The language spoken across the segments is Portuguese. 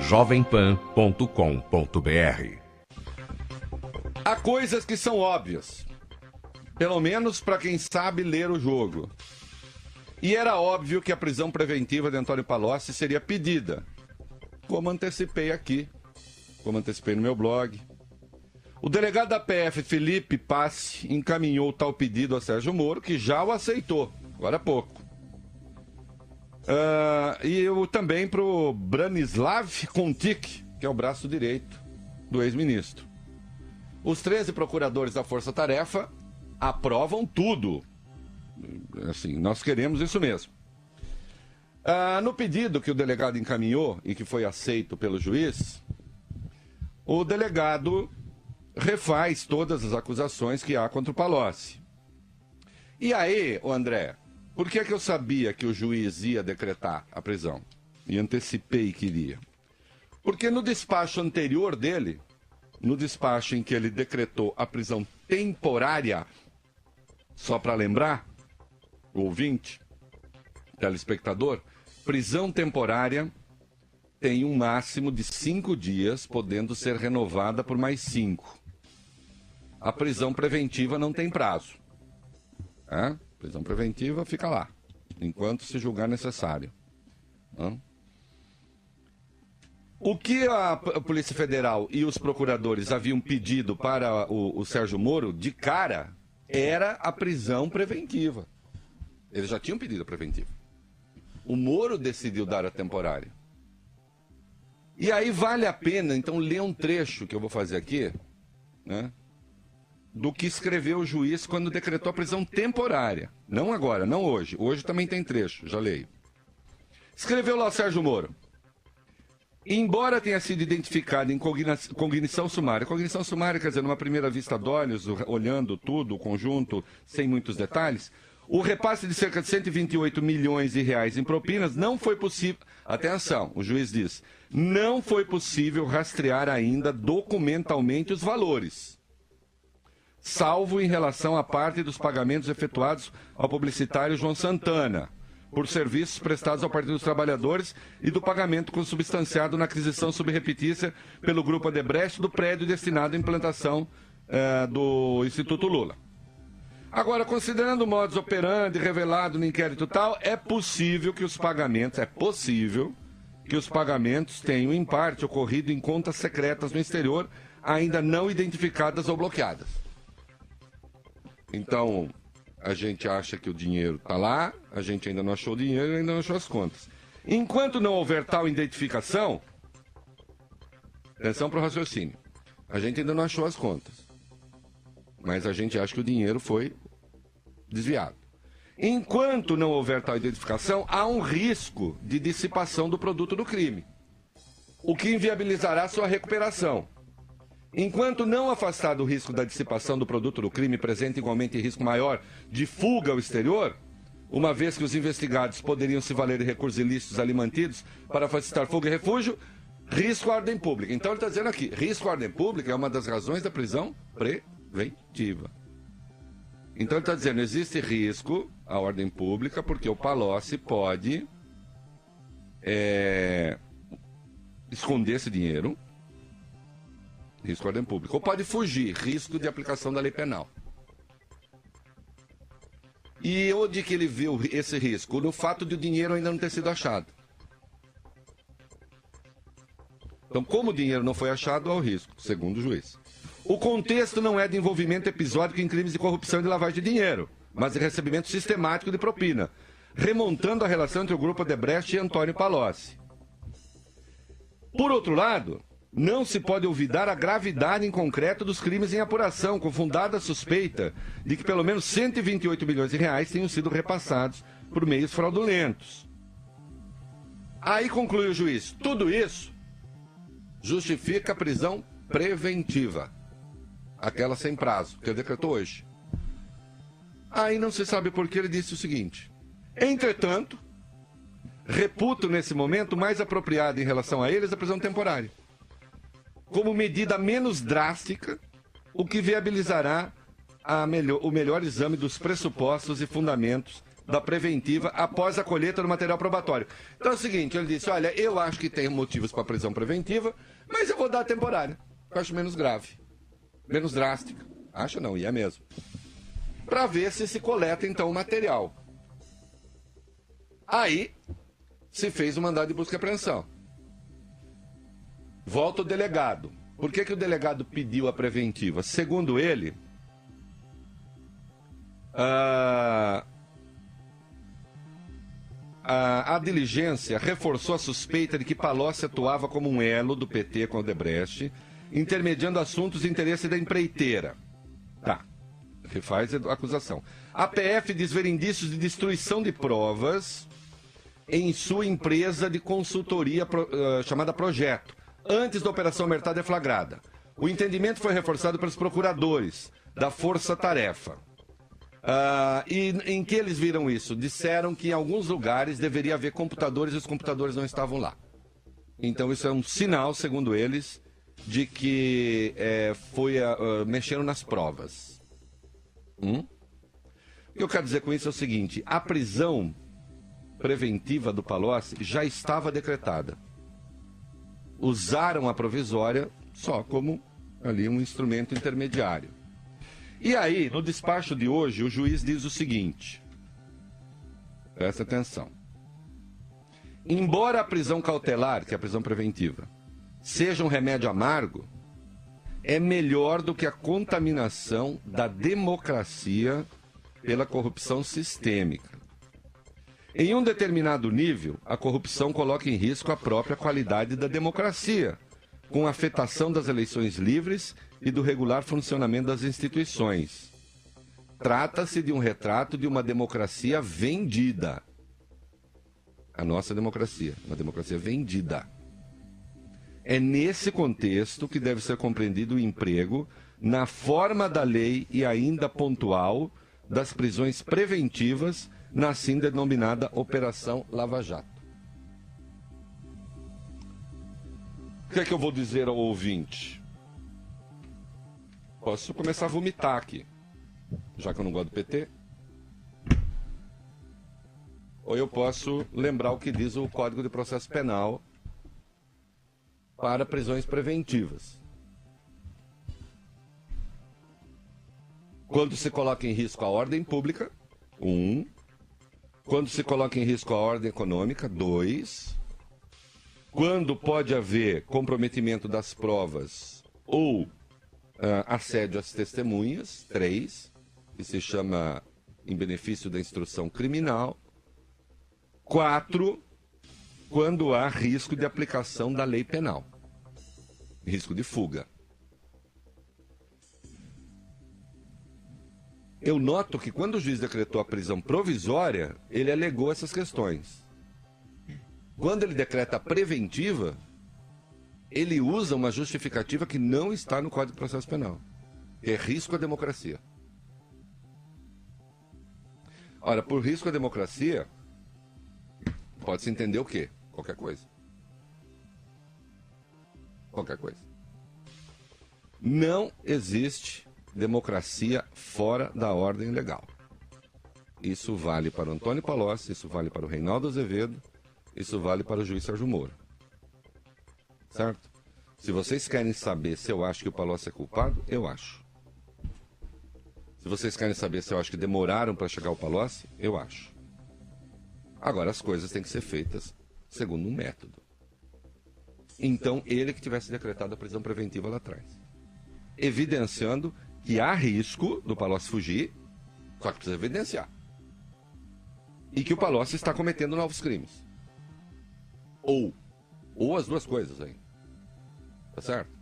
jovempan.com.br. Há coisas que são óbvias, pelo menos para quem sabe ler o jogo. E era óbvio que a prisão preventiva de Antônio Palocci seria pedida, como antecipei aqui, como antecipei no meu blog. O delegado da PF, Felipe Passi, encaminhou tal pedido a Sérgio Moro, que já o aceitou, agora há pouco. E eu também para o Branislav Kontik, que é o braço direito do ex-ministro. Os 13 procuradores da Força Tarefa aprovam tudo. Assim, nós queremos isso mesmo. No pedido que o delegado encaminhou e que foi aceito pelo juiz, o delegado refaz todas as acusações que há contra o Palocci. E aí, André, por que eu sabia que o juiz ia decretar a prisão? E antecipei que iria. Porque no despacho anterior dele, no despacho em que ele decretou a prisão temporária, só para lembrar, o ouvinte, telespectador, prisão temporária tem um máximo de 5 dias, podendo ser renovada por mais 5. A prisão preventiva não tem prazo. Prisão preventiva fica lá, enquanto se julgar necessário. O que a Polícia Federal e os procuradores haviam pedido para o Sérgio Moro, de cara, era a prisão preventiva. Eles já tinham pedido a preventiva. O Moro decidiu dar a temporária. E aí vale a pena, então, ler um trecho que eu vou fazer aqui, né, do que escreveu o juiz quando decretou a prisão temporária. Não agora, não hoje. Hoje também tem trecho, já leio. Escreveu lá o Sérgio Moro. Embora tenha sido identificado em cognição sumária. Cognição sumária, quer dizer, numa primeira vista de olhos, olhando tudo, o conjunto, sem muitos detalhes, o repasse de cerca de 128 milhões de reais em propinas não foi possível... Atenção, o juiz diz, não foi possível rastrear ainda documentalmente os valores, salvo em relação à parte dos pagamentos efetuados ao publicitário João Santana, por serviços prestados ao Partido dos Trabalhadores e do pagamento consubstanciado na aquisição subrepetícia pelo Grupo Odebrecht do prédio destinado à implantação do Instituto Lula. Agora, considerando o modus operandi revelado no inquérito tal, é possível que os pagamentos tenham, em parte, ocorrido em contas secretas no exterior, ainda não identificadas ou bloqueadas. Então, a gente acha que o dinheiro está lá, a gente ainda não achou o dinheiro e ainda não achou as contas. Enquanto não houver tal identificação, atenção para o raciocínio, a gente ainda não achou as contas, mas a gente acha que o dinheiro foi desviado. Enquanto não houver tal identificação, há um risco de dissipação do produto do crime, o que inviabilizará sua recuperação. Enquanto não afastado o risco da dissipação do produto do crime, presente igualmente risco maior de fuga ao exterior, uma vez que os investigados poderiam se valer de recursos ilícitos ali mantidos para facilitar fuga e refúgio, risco à ordem pública. Então ele está dizendo aqui, risco à ordem pública é uma das razões da prisão preventiva. Então ele está dizendo, existe risco à ordem pública porque o Palocci pode esconder esse dinheiro, risco à ordem pública, ou pode fugir, risco de aplicação da lei penal. E onde que ele viu esse risco? No fato de o dinheiro ainda não ter sido achado. Então, como o dinheiro não foi achado, há o risco, segundo o juiz. O contexto não é de envolvimento episódico em crimes de corrupção e de lavagem de dinheiro, mas de recebimento sistemático de propina, remontando a relação entre o Grupo Odebrecht e Antônio Palocci. Por outro lado, não se pode olvidar a gravidade em concreto dos crimes em apuração, com fundada suspeita de que pelo menos 128 milhões de reais tenham sido repassados por meios fraudulentos. Aí conclui o juiz, tudo isso justifica a prisão preventiva, aquela sem prazo, que ele decretou hoje. Aí não se sabe por que ele disse o seguinte, entretanto, reputo nesse momento mais apropriado em relação a eles a prisão temporária, como medida menos drástica, o que viabilizará o melhor exame dos pressupostos e fundamentos da preventiva após a colheita do material probatório. Então é o seguinte, ele disse, olha, eu acho que tem motivos para prisão preventiva, mas eu vou dar a temporária. Eu acho menos grave, menos drástica. Acho não, e é mesmo. Para ver se coleta, então, o material. Aí, se fez o mandado de busca e apreensão. Volta o delegado. Por que o delegado pediu a preventiva? Segundo ele, a diligência reforçou a suspeita de que Palocci atuava como um elo do PT com o Odebrecht, intermediando assuntos de interesse da empreiteira. Tá, refaz a acusação. A PF diz ver indícios de destruição de provas em sua empresa de consultoria chamada Projeto, antes da Operação Mertá deflagrada. O entendimento foi reforçado pelos procuradores da Força Tarefa. E em que eles viram isso? Disseram que em alguns lugares deveria haver computadores e os computadores não estavam lá. Então isso é um sinal, segundo eles, de que mexeram nas provas. O que eu quero dizer com isso é o seguinte, a prisão preventiva do Palocci já estava decretada. Usaram a provisória só como ali um instrumento intermediário. E aí, no despacho de hoje, o juiz diz o seguinte, presta atenção. Embora a prisão cautelar, que é a prisão preventiva, seja um remédio amargo, é melhor do que a contaminação da democracia pela corrupção sistêmica. Em um determinado nível, a corrupção coloca em risco a própria qualidade da democracia, com afetação das eleições livres e do regular funcionamento das instituições. Trata-se de um retrato de uma democracia vendida. A nossa democracia, uma democracia vendida. É nesse contexto que deve ser compreendido o emprego, na forma da lei e ainda pontual, das prisões preventivas, na assim denominada Operação Lava Jato. O que é que eu vou dizer ao ouvinte? Posso começar a vomitar aqui, já que eu não gosto do PT. Ou eu posso lembrar o que diz o Código de Processo Penal para prisões preventivas. Quando se coloca em risco a ordem pública, 1. Quando se coloca em risco a ordem econômica, 2. Quando pode haver comprometimento das provas ou assédio às testemunhas, 3, que se chama em benefício da instrução criminal. 4, quando há risco de aplicação da lei penal, risco de fuga. Eu noto que quando o juiz decretou a prisão provisória, ele alegou essas questões. Quando ele decreta a preventiva, ele usa uma justificativa que não está no Código de Processo Penal, que é risco à democracia. Ora, por risco à democracia, pode-se entender o quê? Qualquer coisa. Qualquer coisa. Não existe democracia fora da ordem legal. Isso vale para o Antônio Palocci, isso vale para o Reinaldo Azevedo, isso vale para o juiz Sérgio Moro. Certo? Se vocês querem saber se eu acho que o Palocci é culpado, eu acho. Se vocês querem saber se eu acho que demoraram para chegar ao Palocci, eu acho. Agora as coisas têm que ser feitas segundo um método. Então, ele que tivesse decretado a prisão preventiva lá atrás. Evidenciando que há risco do Palocci fugir, só que precisa evidenciar. E que o Palocci está cometendo novos crimes. Ou as duas coisas aí. Tá certo?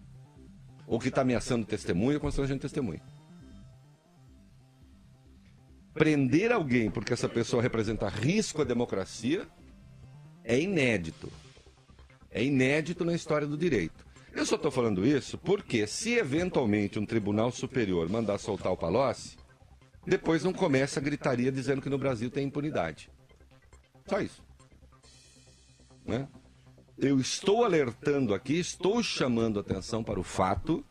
Ou que está ameaçando testemunha ou constrangendo testemunha. Prender alguém porque essa pessoa representa risco à democracia é inédito. É inédito na história do direito. Eu só estou falando isso porque se eventualmente um tribunal superior mandar soltar o Palocci, depois não começa a gritaria dizendo que no Brasil tem impunidade. Só isso. Né? Eu estou alertando aqui, estou chamando atenção para o fato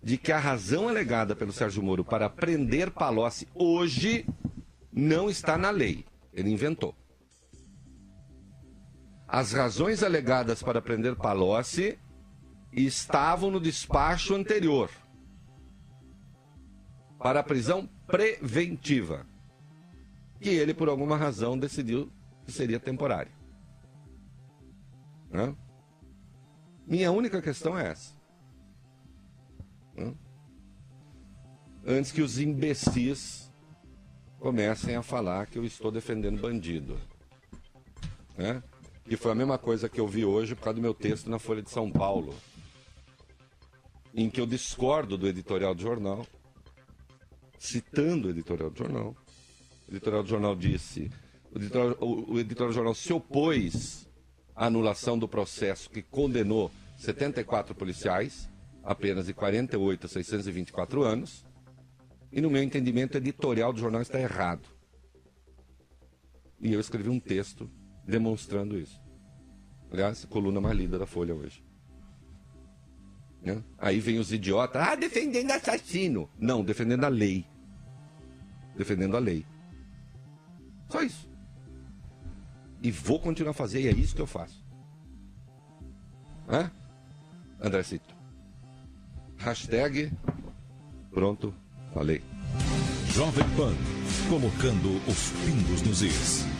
de que a razão alegada pelo Sérgio Moro para prender Palocci hoje não está na lei. Ele inventou. As razões alegadas para prender Palocci estavam no despacho anterior para a prisão preventiva, que ele, por alguma razão, decidiu que seria temporário. Né? Minha única questão é essa. Né? Antes que os imbecis comecem a falar que eu estou defendendo bandido. Né? Que foi a mesma coisa que eu vi hoje por causa do meu texto na Folha de São Paulo, em que eu discordo do editorial do jornal, citando o editorial do jornal. O editorial do jornal disse, o editorial do jornal se opôs à anulação do processo que condenou 74 policiais, apenas de 48 a 624 anos, e no meu entendimento o editorial do jornal está errado. E eu escrevi um texto demonstrando isso. Aliás, coluna mais lida da Folha hoje. Né? Aí vem os idiotas, defendendo assassino. Não, defendendo a lei. Defendendo a lei. Só isso. E vou continuar a fazer, e é isso que eu faço. André Cito. Hashtag pronto, falei. Jovem Pan, colocando os pingos nos is.